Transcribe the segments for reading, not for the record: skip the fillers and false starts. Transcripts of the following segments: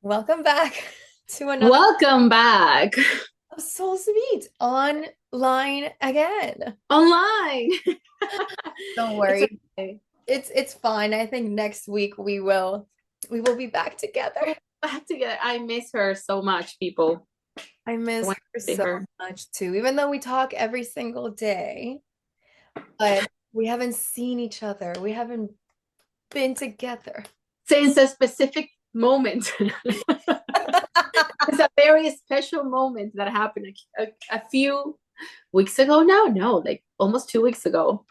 Welcome back to another Welcome back of Soul Sweet online again. online. Don't It's worry. okay. It's fine. I think next week we will be back together. Back together. I miss her so much, people. I I miss want her to see so her. much too, even though we talk every single day, but we haven't seen each other. We haven't been together. Since a specific moment. It's a very special moment that happened a few weeks ago now. No, like almost 2 weeks ago.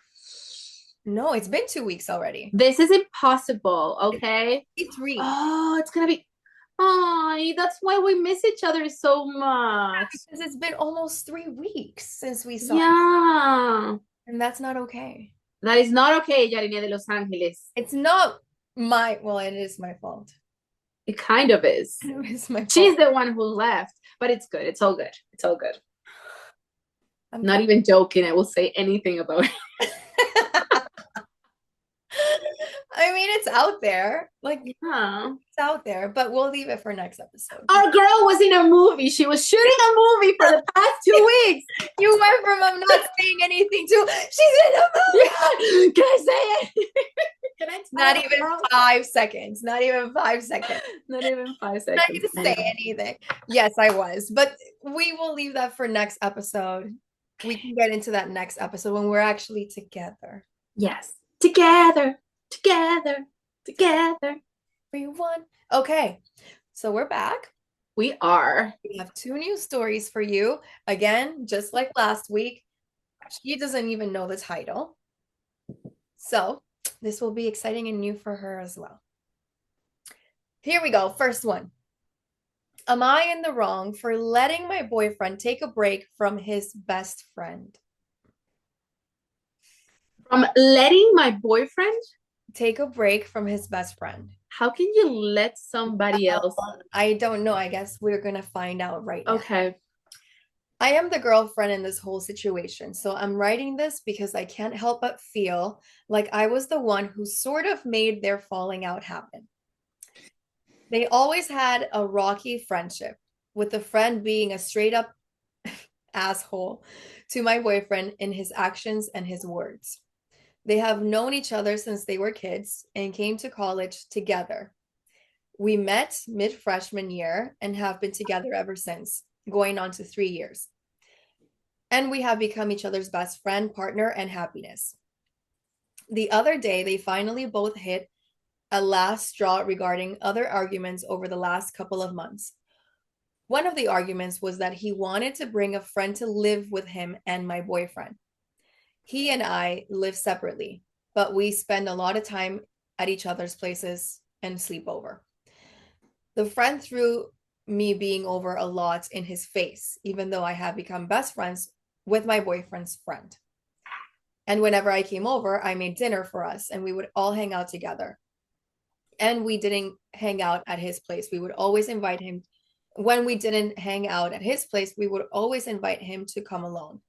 No, it's been 2 weeks already. This is impossible, It's okay? 3 Oh, it's gonna be. Oh, that's why we miss each other so much. because it's been almost 3 weeks since we saw, Yeah. and that's not okay. That is not okay, Yarinia de Los Angeles. It's not well, it is my fault. It kind of is. It's my She's fault. the one who left, but it's good. It's all good. It's all good. I'm Not proud. even joking. I will say anything about it. I mean, it's out there. Like, Yeah. it's out there, but we'll leave it for next episode. Our girl was in a movie. She was shooting a movie for the past 2 weeks. You went from I'm not saying anything to she's in a movie. Yeah. Can I say it? Can I Not tell the even girl? 5 seconds. Not even 5 seconds. Not even five I'm not seconds. gonna say Anyway. anything. Yes, I was, but we will leave that for next episode. We can get into that next episode when we're actually together. Yes. Together. Together. Together. Everyone. Okay, so we're back. We are. We have two new stories for you. Again, just like last week, she doesn't even know the title. So this will be exciting and new for her as well. Here we go. First one. Am I in the wrong for letting my boyfriend take a break from his best friend? From letting my boyfriend. Take a break from his best friend. How can you let somebody else? I don't know. I guess we're going to find out right now. Okay. I am the girlfriend in this whole situation. So I'm writing this because I can't help but feel like I was the one who sort of made their falling out happen. They always had a rocky friendship, with the friend being a straight up asshole to my boyfriend in his actions and his words. They have known each other since they were kids and came to college together. We met mid freshman year and have been together ever since, going on to 3 years. And we have become each other's best friend, partner, and happiness. The other day, they finally both hit a last straw regarding other arguments over the last couple of months. One of the arguments was that he wanted to bring a friend to live with him and my boyfriend. He and I live separately, but we spend a lot of time at each other's places and sleep over. The friend threw me being over a lot in his face, even though I have become best friends with my boyfriend's friend. And whenever I came over, I made dinner for us and we would all hang out together. And we didn't hang out at his place. We would always invite him. When we didn't hang out at his place, we would always invite him to come alone.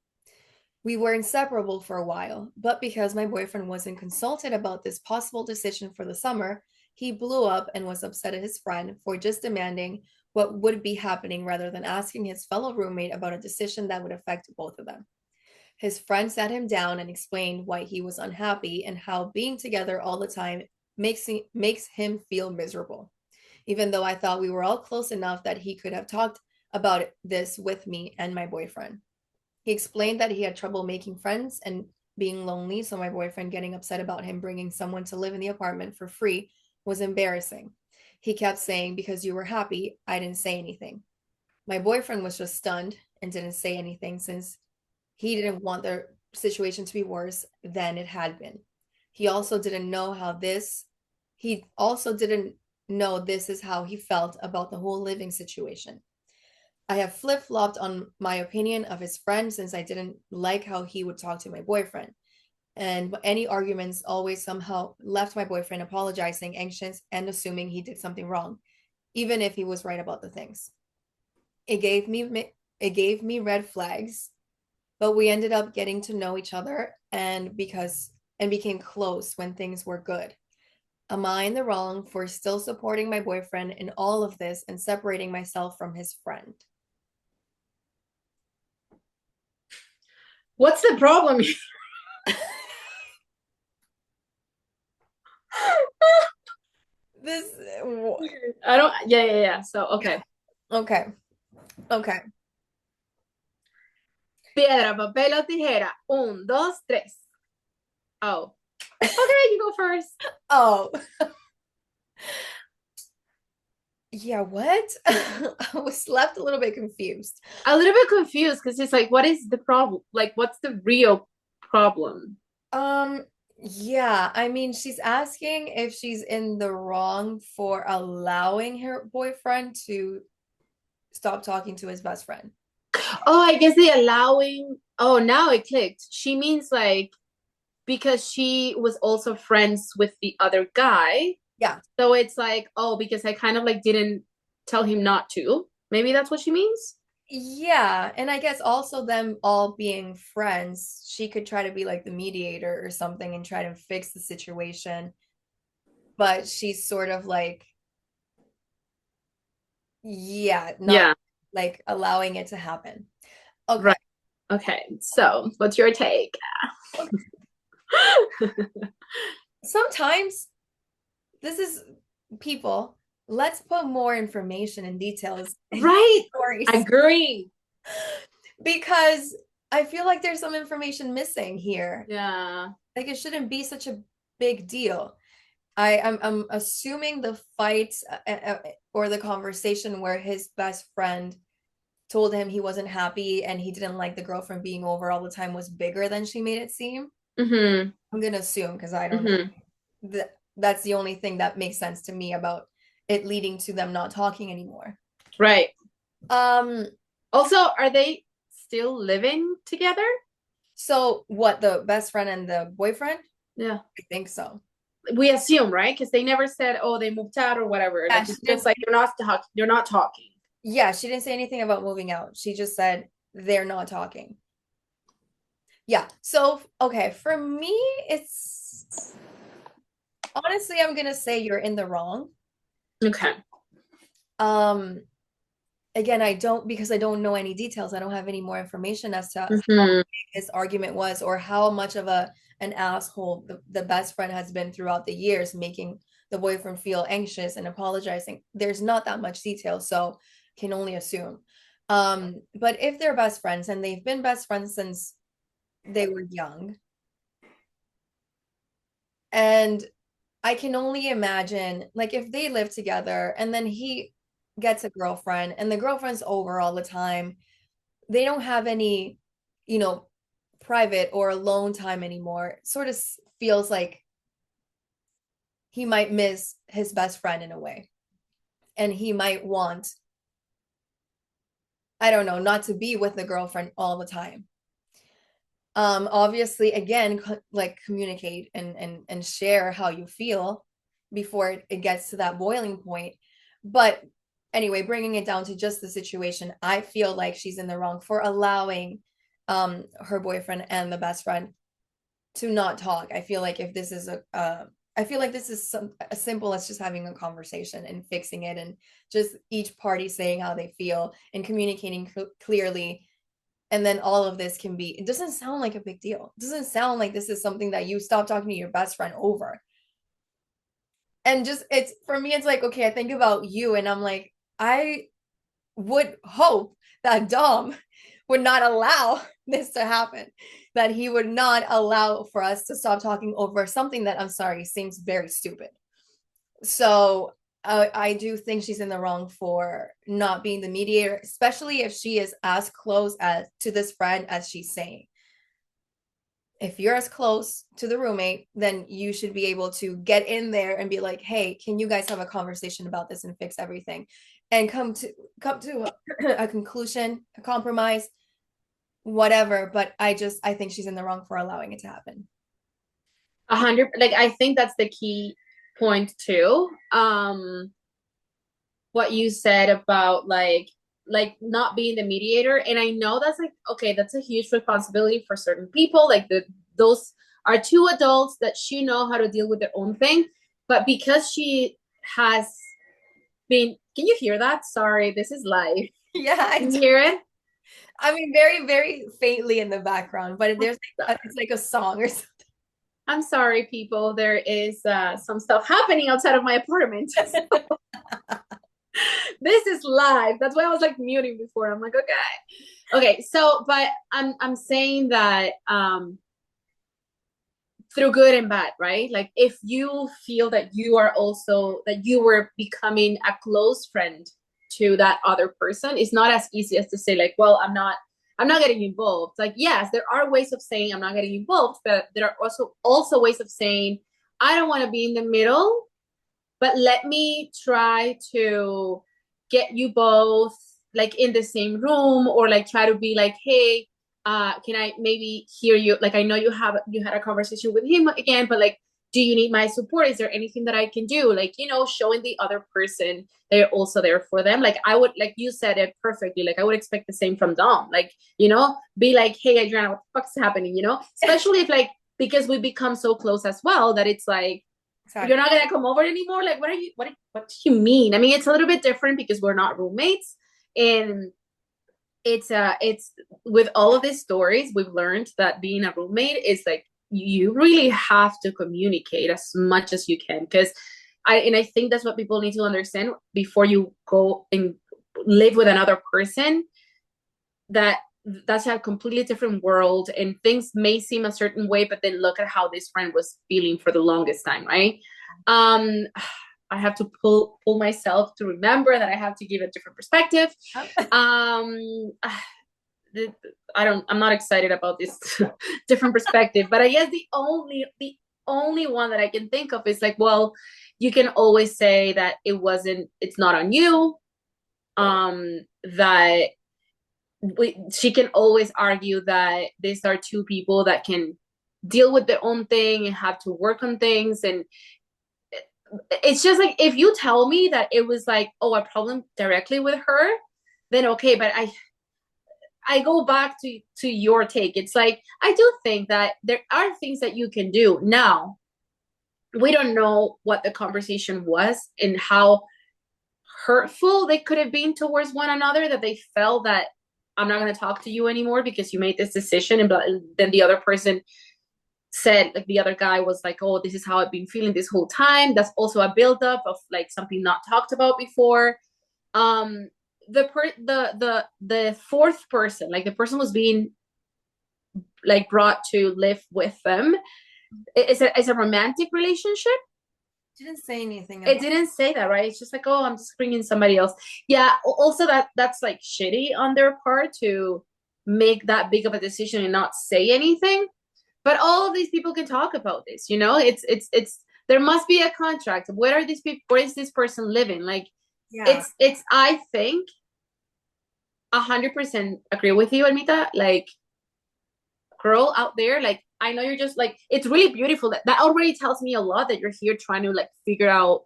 We were inseparable for a while, but because my boyfriend wasn't consulted about this possible decision for the summer, he blew up and was upset at his friend for just demanding what would be happening rather than asking his fellow roommate about a decision that would affect both of them. His friend sat him down and explained why he was unhappy and how being together all the time makes him feel miserable. Even though I thought we were all close enough that he could have talked about this with me and my boyfriend. He explained that he had trouble making friends and being lonely, so my boyfriend getting upset about him bringing someone to live in the apartment for free was embarrassing. He kept saying, "Because you were happy, I didn't say anything." My boyfriend was just stunned and didn't say anything since he didn't want the situation to be worse than it had been. He also didn't know how this, he also didn't know this is how he felt about the whole living situation. I have flip flopped on my opinion of his friend since I didn't like how he would talk to my boyfriend. And any arguments always somehow left my boyfriend apologizing, anxious, and assuming he did something wrong, even if he was right about the things. It gave me it gave me red flags, but we ended up getting to know each other and became close when things were good. Am I in the wrong for still supporting my boyfriend in all of this and separating myself from his friend? What's the problem? This, I don't. Yeah, yeah, yeah. So okay. okay, okay. Piedra, papel o tijera. Un, dos, tres. Oh. Okay, you go first. Oh, yeah, what? I was left a little bit confused. A little bit confused because it's like, what is the problem? Like, what's the real problem? Um, yeah, I mean, she's asking if she's in the wrong for allowing her boyfriend to stop talking to his best friend. Oh, I guess they allowing. Oh, now it clicked. She means like because she was also friends with the other guy. Yeah. So it's like, oh, because I kind of like didn't tell him not to. Maybe that's what she means. Yeah, and I guess also them all being friends, she could try to be like the mediator or something and try to fix the situation, but she's sort of like, yeah, not Yeah, like allowing it to happen. Okay. right. Okay. So, what's your take? Sometimes this is people, let's put more information and details in Right. stories Agree. because I feel like there's some information missing here. Yeah. Like it shouldn't be such a big deal. I'm assuming the fight or the conversation where his best friend told him he wasn't happy and he didn't like the girlfriend being over all the time was bigger than she made it seem. Mm-hmm. I'm gonna assume because I don't know. Mm-hmm. That's the only thing that makes sense to me about it leading to them not talking anymore. Right. Um, Also, are they still living together? so what, the best friend and the boyfriend? Yeah. I think so. We assume, right? Because they never said, "Oh, they moved out" or whatever. Yeah, Like it's just like you're not talking. You're not talking. yeah, she didn't say anything about moving out. She just said they're not talking. Yeah. So, okay, for me, it's honestly, I'm gonna say you're in the wrong. Okay. Um, again, I don't because I don't know any details. I don't have any more information as to how Mm-hmm. big his argument was or how much of a an asshole the best friend has been throughout the years, making the boyfriend feel anxious and apologizing. There's not that much detail, so can only assume. But if they're best friends and they've been best friends since they were young, and I can only imagine, like, if they live together and then he gets a girlfriend and the girlfriend's over all the time, they don't have any, you know, private or alone time anymore. It sort of feels like he might miss his best friend in a way. And he might want, I don't know, not to be with the girlfriend all the time. Obviously, again, like communicate and share how you feel before it gets to that boiling point. But anyway, bringing it down to just the situation, I feel like she's in the wrong for allowing her boyfriend and the best friend to not talk. I feel like if this is I feel like this is as simple as just having a conversation and fixing it and just each party saying how they feel and communicating clearly, and then all of this can be, it doesn't sound like a big deal. It doesn't sound like this is something that you stop talking to your best friend over. And just it's for me, it's like, okay, I think about you and I'm like, I would hope that Dom would not allow this to happen, that he would not allow for us to stop talking over something that, I'm sorry, seems very stupid. So I do think she's in the wrong for not being the mediator, especially if she is as close as to this friend as she's saying. If you're as close to the roommate, then you should be able to get in there and be like, "Hey, can you guys have a conversation about this and fix everything?" And come to a conclusion, a compromise, whatever. But I think she's in the wrong for allowing it to happen. 100. Like I think that's the key point too. What you said about like not being the mediator, and I know that's like okay, that's a huge responsibility for certain people. Like those are two adults that should know how to deal with their own thing. But because she has been, can you hear that? Sorry, this is live. Yeah, Can you hear it? I mean, very, very faintly in the background, but there's like it's like a song or I'm sorry, people. There is some stuff happening outside of my apartment. something. This is live. That's why I was like muting before. I'm like, okay. Okay, so but I'm saying that through good and bad, right? Like if you feel that you are also that you were becoming a close friend to that other person, it's not as easy as to say like, well, I'm not getting involved. Like yes, there are ways of saying I'm not getting involved, but there are also ways of saying I don't want to be in the middle, but let me try to get you both like in the same room, or like try to be like, hey, can I maybe hear you, like I know you had a conversation with him again, but like, do you need my support? Is there anything that I can do? Like, showing the other person they're also there for them. Like I would, like you said it perfectly, like I would expect the same from Dom. Like, be like, hey Adriana, what the fuck's happening? Especially if like, because we become so close as well, that it's like, you're Exactly. not gonna come over anymore. Like, what do you mean? I mean, it's a little bit different because we're not roommates, and it's with all of these stories we've learned that being a roommate is like, you really have to communicate as much as you can, because I think that's what people need to understand before you go and live with another person, that that's a completely different world, and things may seem a certain way, but then look at how this friend was feeling for the longest time, right? um I have to pull myself to remember that I have to give a different perspective. um I'm not excited about this different perspective, but I guess the only one that I can think of is like, well, you can always say that it's not on you. That she can always argue that these are two people that can deal with their own thing and have to work on things. And it's just like, if you tell me that it was like, oh, a problem directly with her, then okay. But I go back to your take. It's like, I do think that there are things that you can do. Now we don't know what the conversation was and how hurtful they could have been towards one another, that they felt that I'm not going to talk to you anymore because you made this decision. And then the other person said, like, the other guy was like, oh, this is how I've been feeling this whole time. That's also a buildup of like something not talked about before. um the fourth person, like the person was being like brought to live with them. It's a romantic relationship. Didn't say anything It about. didn't say that, right? It's just like, oh, I'm just bringing somebody else. Yeah. Also, that's like shitty on their part to make that big of a decision and not say anything. But all of these people can talk about this. It's there must be a contract. Where are these people? Where is this person living? Like, Yeah. it's I think 100% agree with you, Anita. Like, girl out there, like, I know you're just like, it's really beautiful. That already tells me a lot, that you're here trying to like figure out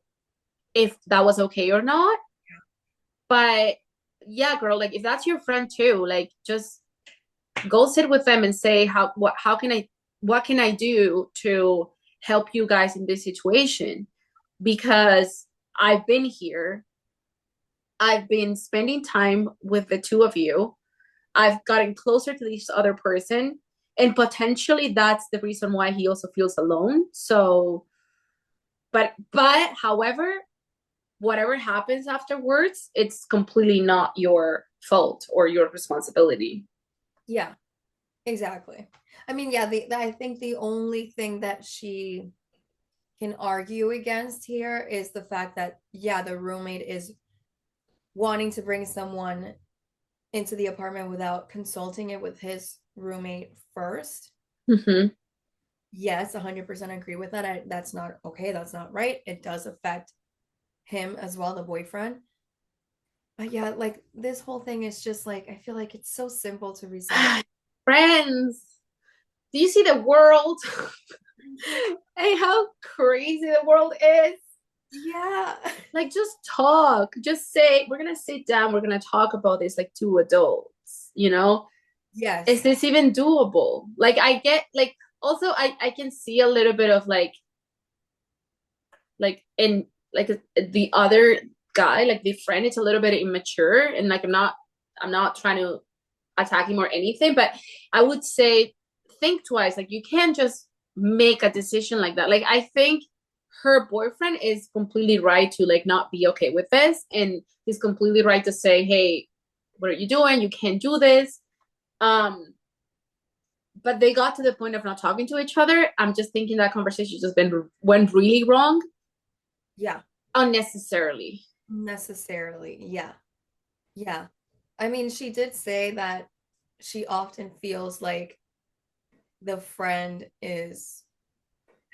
if that was okay or not. But yeah, girl, like if that's your friend too, like just go sit with them and say, what can I do to help you guys in this situation? Because I've been here. I've been spending time with the two of you. I've gotten closer to this other person, and potentially that's the reason why he also feels alone. So, but however, whatever happens afterwards, it's completely not your fault or your responsibility. Yeah, exactly. I mean, yeah, I think the only thing that she can argue against here is the fact that, yeah, the roommate is wanting to bring someone into the apartment without consulting it with his roommate first. Mm-hmm. Yes, 100% agree with that. That's not okay. That's not right. It does affect him as well, the boyfriend. But yeah, like this whole thing is just like, I feel like it's so simple to resolve. Friends, do you see the world and how crazy the world is? Yeah. Like, just talk. Just say, we're gonna sit down. We're gonna talk about this like two adults. Is Yes. this even doable? Like, I get like, also I can see a little bit of like like in like the other guy, like the friend, it's a little bit immature, and like I'm not trying to attack him or anything, but I would say think twice. Like you can't just make a decision like that. Like I think her boyfriend is completely right to like not be okay with this, and he's completely right to say, hey, what are you doing? You can't do this. Um, but they got to the point of not talking to each other. I'm just thinking that conversation just been went really wrong Yeah. unnecessarily. Necessarily. Yeah. Yeah. I mean, she did say that she often feels like the friend is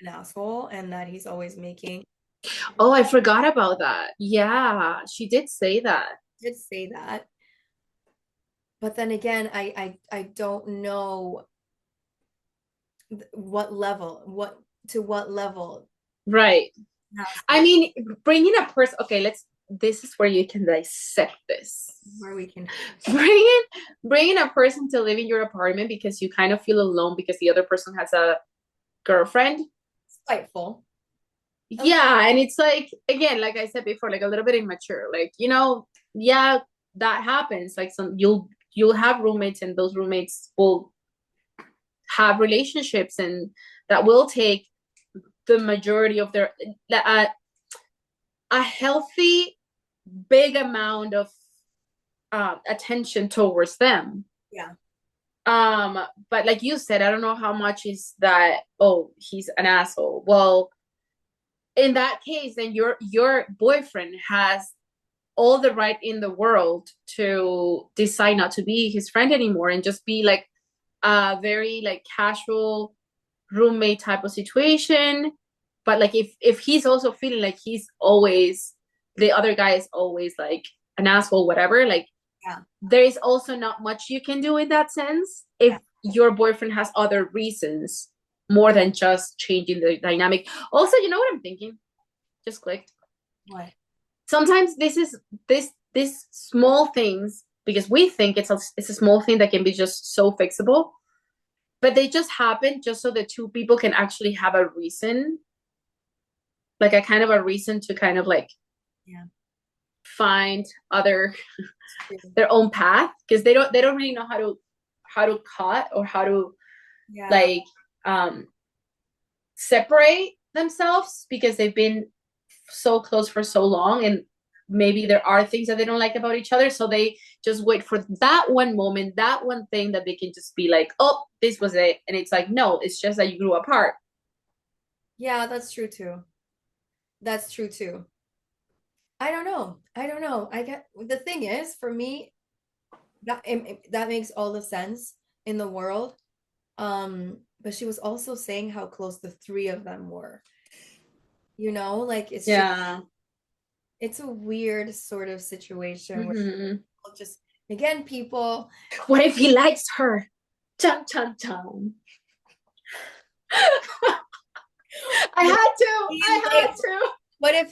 an asshole and that he's always making Oh, I forgot about that. Yeah, she did say that. did say that. But then again, I don't know what level, what level Right. I asshole mean, bringing a person. Okay, this is where you can dissect this. where we can Bringing bringing a person to live in your apartment because you kind of feel alone because the other person has a girlfriend. spiteful. A little, Yeah, and it's like again, like I said before, like a little bit immature. Like yeah, that happens. Like you'll have roommates, and those roommates will have relationships, and that will take the majority of their a healthy big amount of attention towards them. yeah. Um, but like you said, I don't know how much is that. Oh, he's an asshole. Well, in that case, then your boyfriend has all the right in the world to decide not to be his friend anymore and just be like a very like casual roommate type of situation. But like if he's also feeling like he's always the other guy is always like an asshole, whatever, like Yeah. there is also not much you can do in that sense Yeah. if your boyfriend has other reasons more than just changing the dynamic. Also, you know what I'm thinking? Just clicked. What? Sometimes this small things because we think it's a small thing that can be just so fixable, but they just happen just so the two people can actually have a reason, like a kind of a reason to kind of like Yeah. find other their own path because they don't really know how to cut or how to Yeah. like separate themselves because they've been so close for so long, and maybe there are things that they don't like about each other, so they just wait for that one moment, that one thing that they can just be like, oh, this was it, and it's like, no, it's just that you grew apart. Yeah, that's true too. That's true too. I don't know. I don't know. I get the thing is for me that makes all the sense in the world. But she was also saying how close the three of them were. Like Yeah. it's a weird sort of situation where Mm-hmm. people just again people What if he likes her? Chun chun chun. I what if had to.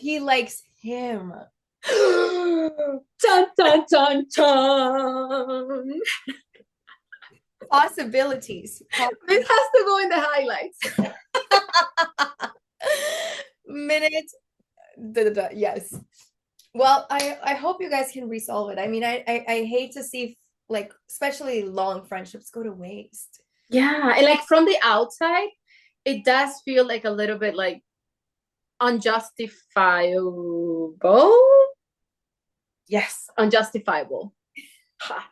he I likes him? had to. Chun chun chun chun. Possibilities. This has to go in the highlights. Minute. Da, da, da. Yes. Well, I hope you guys can resolve it. I mean, I hate to see like especially long friendships go to waste. Yeah, and like from the outside, it does feel like a little bit like unjustifiable. Yes, unjustifiable. Ha.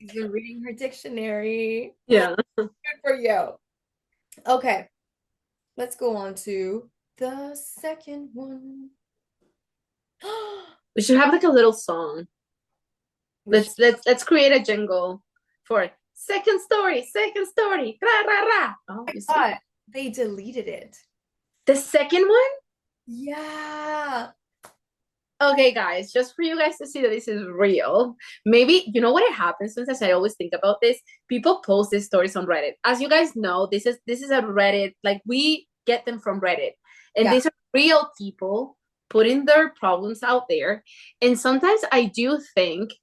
She's been reading her dictionary. Yeah. Good for you. Okay, let's go on to the second one. We should have like a little song. We should. Let's create a jingle for second story, second story. Ra ra ra. Oh, I you see? thought they deleted it. The second one? Yeah. Okay, guys, just for you guys to see that this is real. Maybe you know what it happens sometimes. I always think about this. People post these stories on Reddit. As you guys know, this is a Reddit. Like we get them from Reddit, and Yeah. these are real people putting their problems out there. And sometimes I do think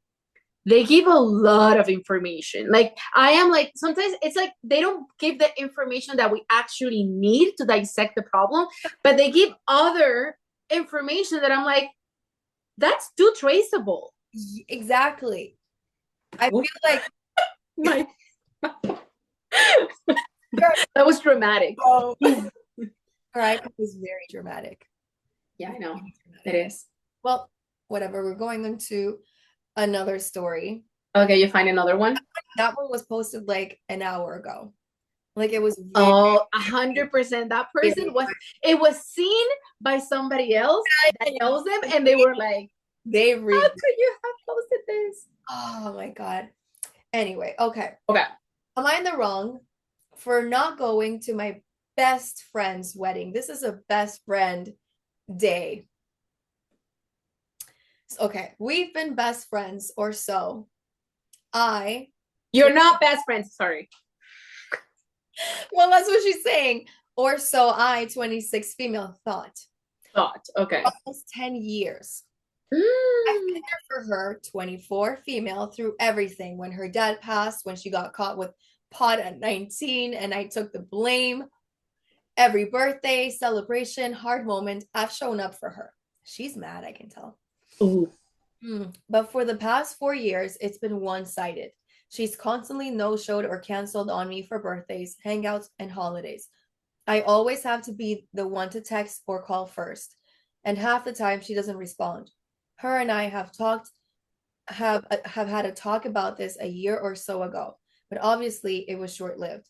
they give a lot of information. Like I am like, sometimes it's like they don't give the information that we actually need to dissect the problem, but they give other information that I'm like, that's too traceable. Exactly. I feel like My her that was dramatic. iPad was very dramatic. Yeah, I know. Very It dramatic. is. Well, whatever. We're going into another story. Okay, you find another one? That one was posted like an hour ago. Like it was very, Oh, 100%. That person very, was, it was seen by somebody else that knows them, and they they, were like, they how re could you have posted this? oh my God. Anyway, okay. Okay. Am I in the wrong for not going to my best friend's wedding? This is a best friend day. Okay, we've been best friends or so. I, You're not best friends. Sorry. well, that's what she's saying. Or so I, 26 female, thought. Thought. Okay. Almost 10 years. I've Mm. been there for her, 24 female, through everything. When her dad passed, when she got caught with pot at 19, and I took the blame. Every birthday, celebration, hard moment, I've shown up for her. She's mad, I can tell. Ooh. But for the past 4 years, it's been one-sided. She's constantly no-showed or canceled on me for birthdays, hangouts, and holidays. I always have to be the one to text or call first, and half the time she doesn't respond. Her and I have had a talk about this a year or so ago, but obviously it was short-lived.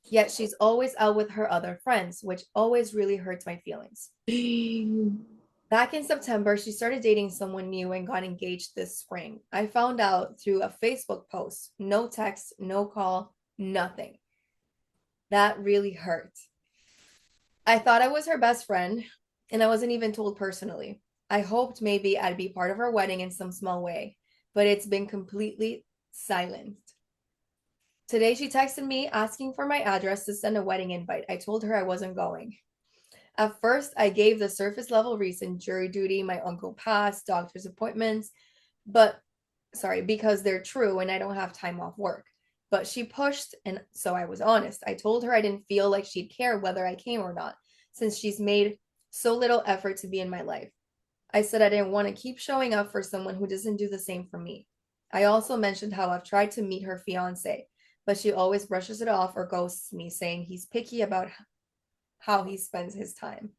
Yet she's always out with her other friends, which always really hurts my feelings. Back in September, she started dating someone new and got engaged this spring. I found out through a Facebook post. No text, no call, nothing. That really hurt. I thought I was her best friend, and I wasn't even told personally. I hoped maybe I'd be part of her wedding in some small way, but it's been completely silenced. Today, she texted me asking for my address to send a wedding invite. I told her I wasn't going. At first, I gave the surface level reason: jury duty, my uncle passed, doctor's appointments, but sorry, because they're true and I don't have time off work. But she pushed, and so I was honest. I told her I didn't feel like she'd care whether I came or not, since she's made so little effort to be in my life. I said I didn't want to keep showing up for someone who doesn't do the same for me. I also mentioned how I've tried to meet her fiance, but she always brushes it off or ghosts me, saying he's picky about how he spends his time.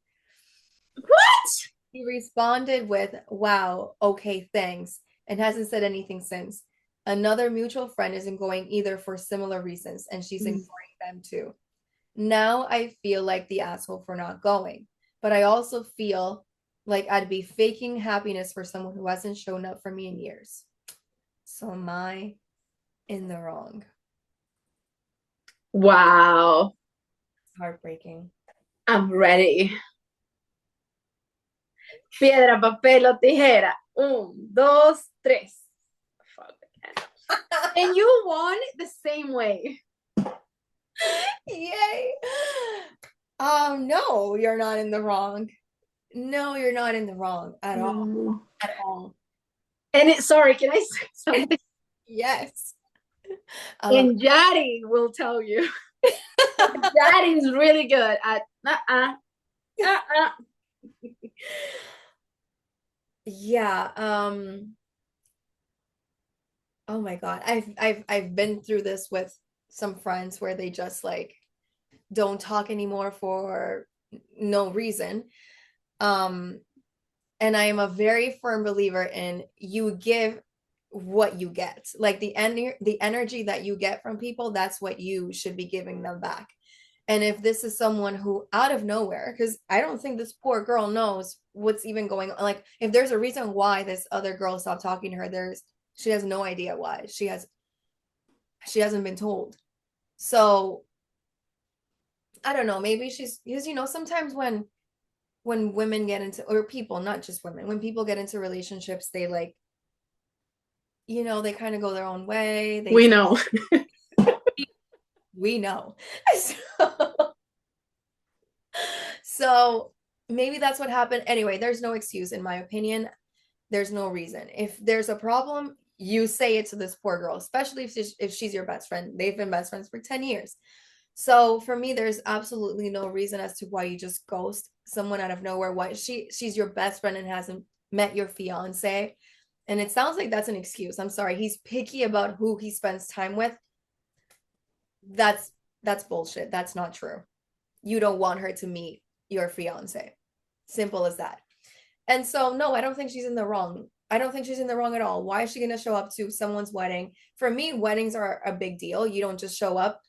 What? He responded with, wow, okay, thanks, and hasn't said anything since. Another mutual friend isn't going either for similar reasons, and she's ignoring them too. Now I feel like the asshole for not going, but I also feel like I'd be faking happiness for someone who hasn't shown up for me in years. So am I in the wrong? Wow. It's heartbreaking. I'm ready. Piedra, papel o tijera. Un, dos, tres. Fuck. And you won the same way. Yay. No, you're not in the wrong. No, you're not in the wrong at all. No. At all. And it, sorry, can I say something? Yes. And Jari will tell you. Jari is really good at Yeah. Oh my God. I've been through this with some friends where they just like don't talk anymore for no reason. Um, and I am a very firm believer in you give what you get. Like the energy that you get from people, that's what you should be giving them back. And if this is someone who out of nowhere, because I don't think this poor girl knows what's even going on. Like if there's a reason why this other girl stopped talking to her, there's she has no idea why. She hasn't been told. So I don't know, maybe she's because sometimes when women get into or people, not just women, when people get into relationships, they like, they kind of go their own way. we know. We know. So, so maybe that's what happened. Anyway, there's no excuse in my opinion. There's no reason. If there's a problem, you say it to this poor girl, especially if she's your best friend. They've been best friends for 10 years. So for me, there's absolutely no reason as to why you just ghost someone out of nowhere. Why she's your best friend and hasn't met your fiance. And it sounds like that's an excuse. I'm sorry. He's picky about who he spends time with. That's that's bullshit. That's not true. You don't want her to meet your fiance. Simple as that. And so, no, I don't think she's in the wrong. I don't think she's in the wrong at all. Why is she going to show up to someone's wedding? For me, weddings are a big deal. You don't just show up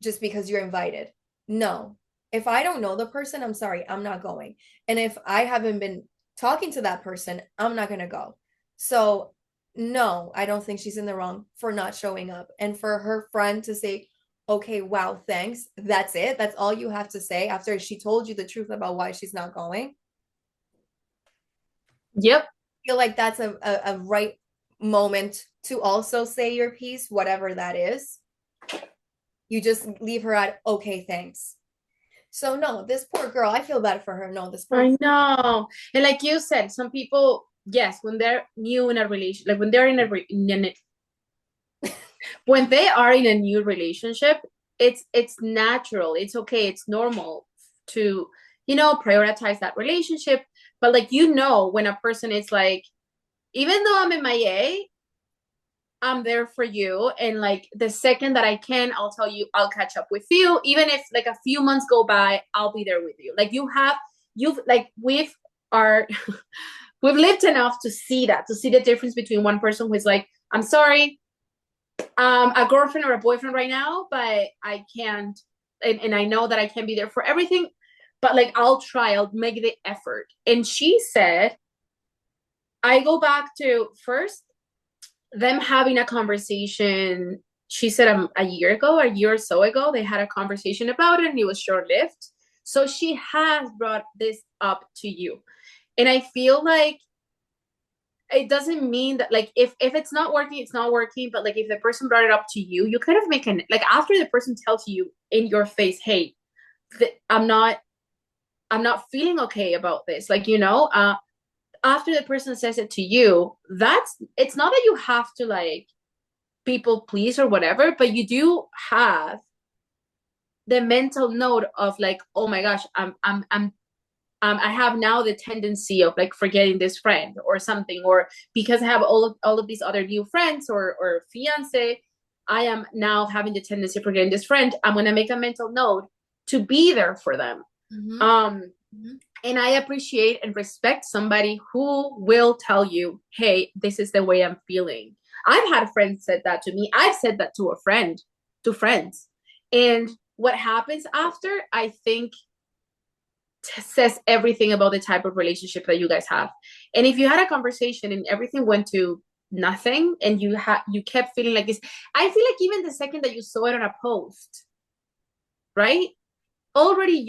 just because you're invited. No. If I don't know the person, I'm sorry, I'm not going. And if I haven't been talking to that person, I'm not going to go. So, no, I don't think she's in the wrong for not showing up. And for her friend to say, okay, wow, thanks. That's it. That's all you have to say after she told you the truth about why she's not going. Yep. Feel like that's a right moment to also say your piece, whatever that is. You just leave her at, okay, thanks. So no, this poor girl, I feel bad for her. No, this poor I know. And like you said, some people, yes, when they're new in a relation, like when they're when they are in a new relationship, it's natural. It's okay. It's normal to, prioritize that relationship. But like, when a person is like, even though I'm MIA, I'm there for you. And like the second that I can, I'll tell you, I'll catch up with you. Even if like a few months go by, I'll be there with you. Like you've like are we've lived enough to see that, to see the difference between one person who is like, I'm sorry, a girlfriend or a boyfriend right now, but I can't, and I know that I can't be there for everything, but like I'll make the effort. And she said, I go back to first them having a conversation. She said a year or so ago, they had a conversation about it and it was short lived. So she has brought this up to you. And I feel like it doesn't mean that like if it's not working, it's not working. But like if the person brought it up to you, you kind of make an like after the person tells you in your face, hey, I'm not feeling okay about this. Like, after the person says it to you, it's not that you have to like people please or whatever, but you do have the mental note of like, oh my gosh, I have now the tendency of like forgetting this friend or something, or because I have all of these other new friends or fiance, I am now having the tendency of forgetting this friend. I'm gonna make a mental note to be there for them. mm-hmm. Mm-hmm. And I appreciate and respect somebody who will tell you, hey, this is the way I'm feeling. I've had friends said that to me. I've said that to a friend, to friends. And what happens after, I think, says everything about the type of relationship that you guys have. And if you had a conversation and everything went to nothing and you kept feeling like this, I feel like even the second that you saw it on a post, right? Already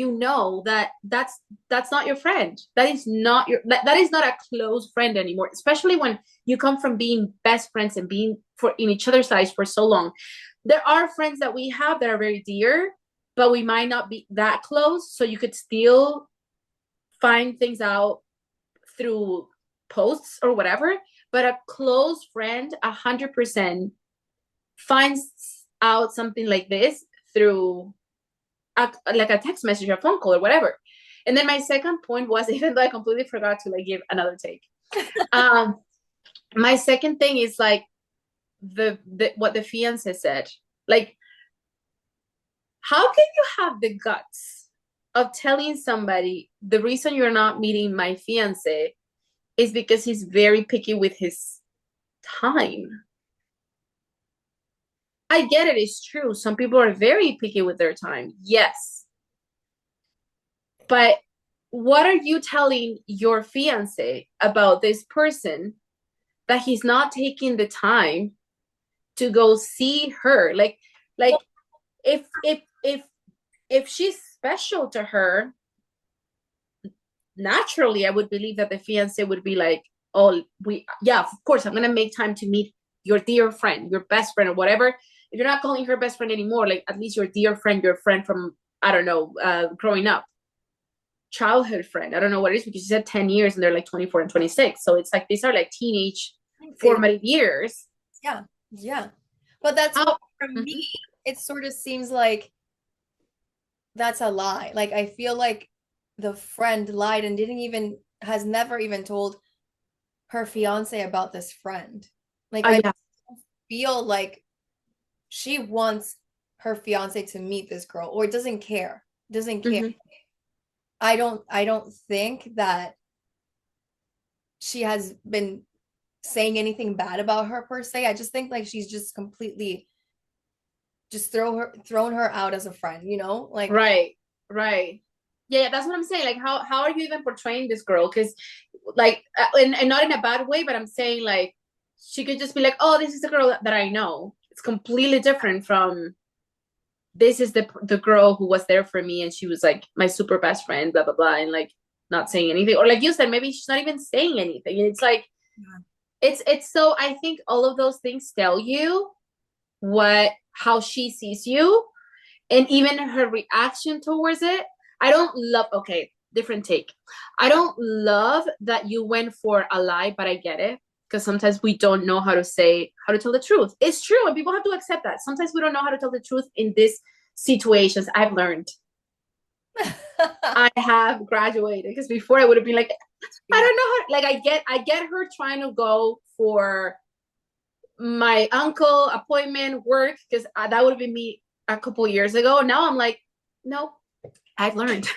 that's not your friend. That is not that is not a close friend anymore, especially when you come from being best friends and being in each other's lives for so long. There are friends that we have that are very dear, but we might not be that close, so you could still find things out through posts or whatever. But a close friend 100% finds out something like this through like a text message or a phone call or whatever. And then my second point was, even though I completely forgot to like give another take, my second thing is like the what the fiance said. Like, how can you have the guts of telling somebody the reason you're not meeting my fiance is because he's very picky with his time? I get it, it's true. Some people are very picky with their time. Yes. But what are you telling your fiance about this person that he's not taking the time to go see her? Like if she's special to her, naturally I would believe that the fiance would be like, oh, of course I'm gonna make time to meet your dear friend, your best friend, or whatever. If you're not calling her best friend anymore, like at least your dear friend, your friend from, I don't know, growing up, childhood friend. I don't know what it is, because you said 10 years and they're like 24 and 26. So it's like these are like teenage formative years. Yeah, yeah. But that's why How? for me, Mhm. it sort of seems like that's a lie. Like I feel like the friend lied and didn't even has never even told her fiance about this friend. Like I Yeah. feel like she wants her fiance to meet this girl or doesn't care. Doesn't care. Hmm. I don't think that she has been saying anything bad about her per se. I just think like she's just completely just thrown her out as a friend, you know? Like Right. Right. Yeah, yeah, that's what I'm saying. Like, how are you even portraying this girl? Because, like, and not in a bad way, but I'm saying like she could just be like, oh, this is the girl that I know. It's completely different from this is the girl who was there for me, and she was like my super best friend, blah blah blah, and like not saying anything, or like you said, maybe she's not even saying anything. And it's like it's so I think all of those things tell you what how she sees you, and even her reaction towards it. I don't love, okay, different take. I don't love that you went for a lie, but I get it because sometimes we don't know how to tell the truth. It's true, and people have to accept that. Sometimes we don't know how to tell the truth in these situations. I've learned. I have graduated because before I would have been like, I yeah. don't know how. Like I get her trying to go for my uncle appointment work because that would have been me a couple years ago. Now I'm like, no, I've learned.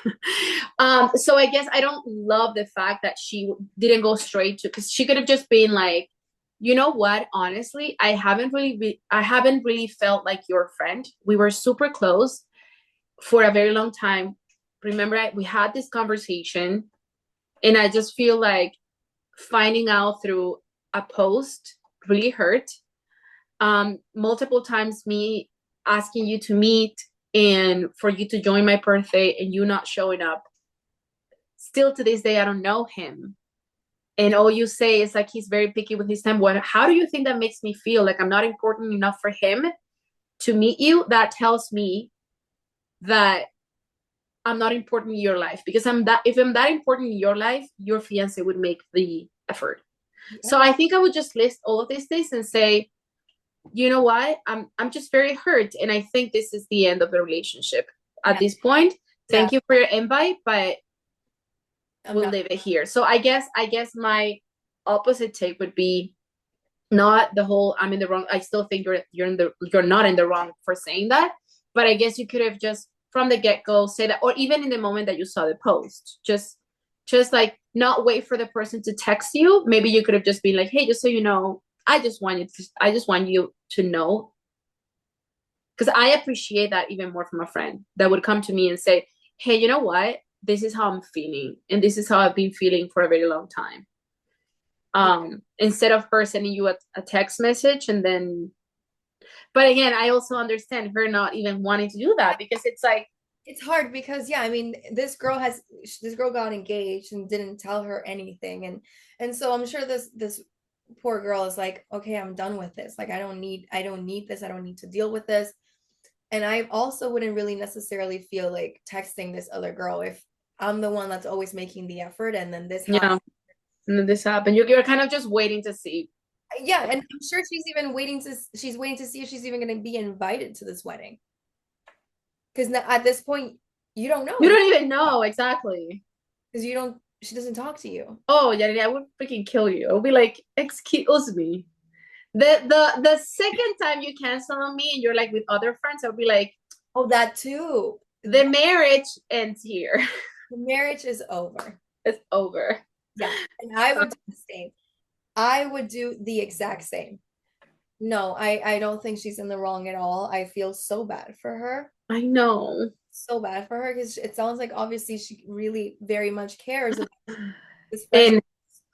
So I guess I don't love the fact that she didn't go straight to, because she could have just been like, you know what? Honestly, I haven't really felt like your friend. We were super close for a very long time. Remember, we had this conversation, and I just feel like finding out through a post really hurt. Multiple times me asking you to meet and for you to join my birthday and you not showing up. Still to this day, I don't know him. And all you say is like he's very picky with his time. What? How do you think that makes me feel? Like I'm not important enough for him to meet you? That tells me that I'm not important in your life, because I'm that if I'm that important in your life, your fiance would make the effort. Yeah. So I think I would just list all of these things and say, you know what? I'm just very hurt, and I think this is the end of the relationship at Yeah. this point. Yeah. Thank you for your invite, but I'm we'll not. leave it here. So I guess my opposite take would be not the whole I'm in the wrong. I still think you're not in the wrong for saying that, but I guess you could have just from the get-go say that, or even in the moment that you saw the post, just like not wait for the person to text you. Maybe you could have just been like, hey, just so you know, I just want you to know, because I appreciate that even more from a friend that would come to me and say, hey, you know what, this is how I'm feeling, and this is how I've been feeling for a very long time, Yeah. instead of her sending you a text message. And then, but again, I also understand her not even wanting to do that, because it's like, It's hard because yeah, I mean, this girl got engaged and didn't tell her anything, and so I'm sure this poor girl is like, okay, I'm done with this. Like I don't need this. I don't need to deal with this. And I also wouldn't really necessarily feel like texting this other girl if I'm the one that's always making the effort and then this happens. yeah, and then this happened. You're kind of just waiting to see. Yeah, and I'm sure she's waiting to see if she's even going to be invited to this wedding. Because at this point, you don't know You you don't even know exactly. because you don't she doesn't talk to you. Oh yeah, yeah, I would freaking kill you. I would be like, excuse me. The second time you cancel on me and you're like with other friends, I'll be like, Oh, that too. the marriage ends here. The marriage is over. It's over. Yeah. And I would do the same. I would do the exact same. No, I don't think she's in the wrong at all. I feel so bad for her. I know. So bad for her because it sounds like obviously she really very much cares about this precious And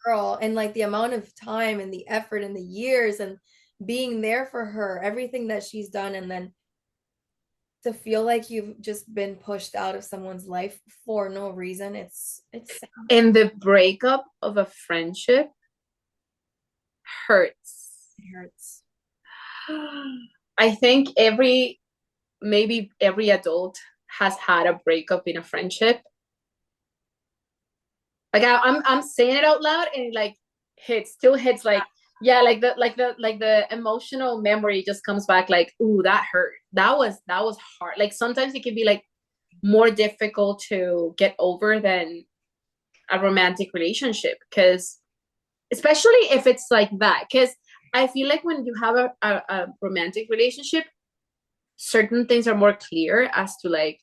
girl and like the amount of time and the effort and the years and being there for her, everything that she's done, and then to feel like you've just been pushed out of someone's life for no reason. It's sad. and the breakup of a friendship hurts. It hurts. I think maybe every adult has had a breakup in a friendship. Like I'm saying it out loud, and it like still hits like Yeah, like the emotional memory just comes back like, ooh, that hurt. That was hard. Like sometimes it can be like more difficult to get over than a romantic relationship, because especially if it's like that, because I feel like when you have a romantic relationship, certain things are more clear as to like,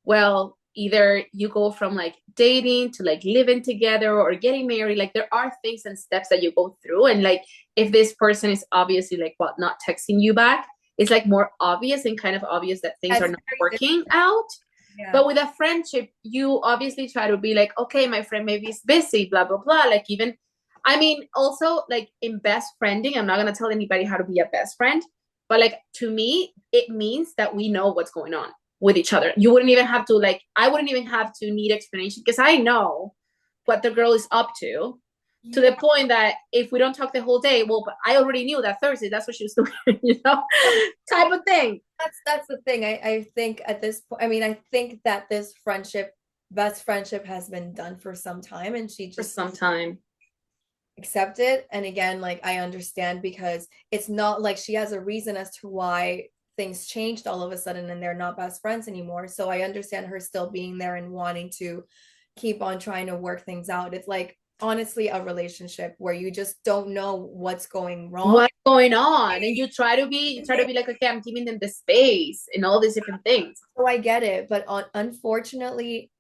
well, either you go from like dating to like living together or getting married. Like there are things and steps that you go through, and like if this person is obviously like what, not texting you back, it's like more obvious and kind of obvious that things are That's not very working different. out. Yeah. But with a friendship, you obviously try to be like, okay, my friend maybe is busy, blah blah blah. Like even, I mean, also like in best friending, I'm not gonna tell anybody how to be a best friend, but like to me, it means that we know what's going on with each other. You wouldn't even have to like, I wouldn't even have to need explanation because I know what the girl is up to Yeah. the point that if we don't talk the whole day, well, but I already knew that Thursday that's what she was doing, you know, type of thing. That's the thing. I think at this point, I mean, I think that this friendship, best friendship, has been done for some time, and she For just some time. accept it. And again, like I understand because it's not like she has a reason as to why things changed all of a sudden and they're not best friends anymore. So I understand her still being there and wanting to keep on trying to work things out. It's like honestly a relationship where you just don't know what's going wrong. What's going on? And you try to be like, okay, I'm giving them the space and all these different things. So I get it, but unfortunately,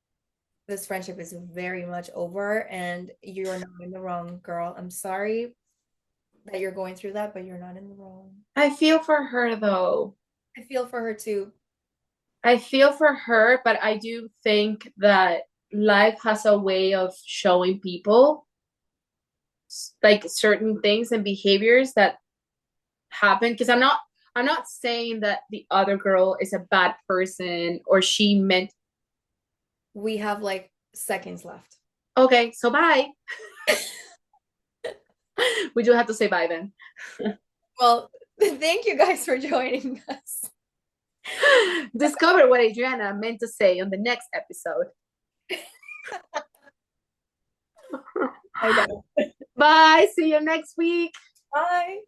this friendship is very much over and you're not in the wrong, girl. I'm sorry that you're going through that, but you're not in the wrong. I feel for her though. I feel for her too. I feel for her, but I do think that life has a way of showing people like certain things and behaviors that happen, because I'm not saying that the other girl is a bad person or she meant. We have like seconds left. Okay, so bye. We do have to say bye then. Well, thank you guys for joining us. Discover what Adriana meant to say on the next episode. I know. Bye, see you next week. Bye.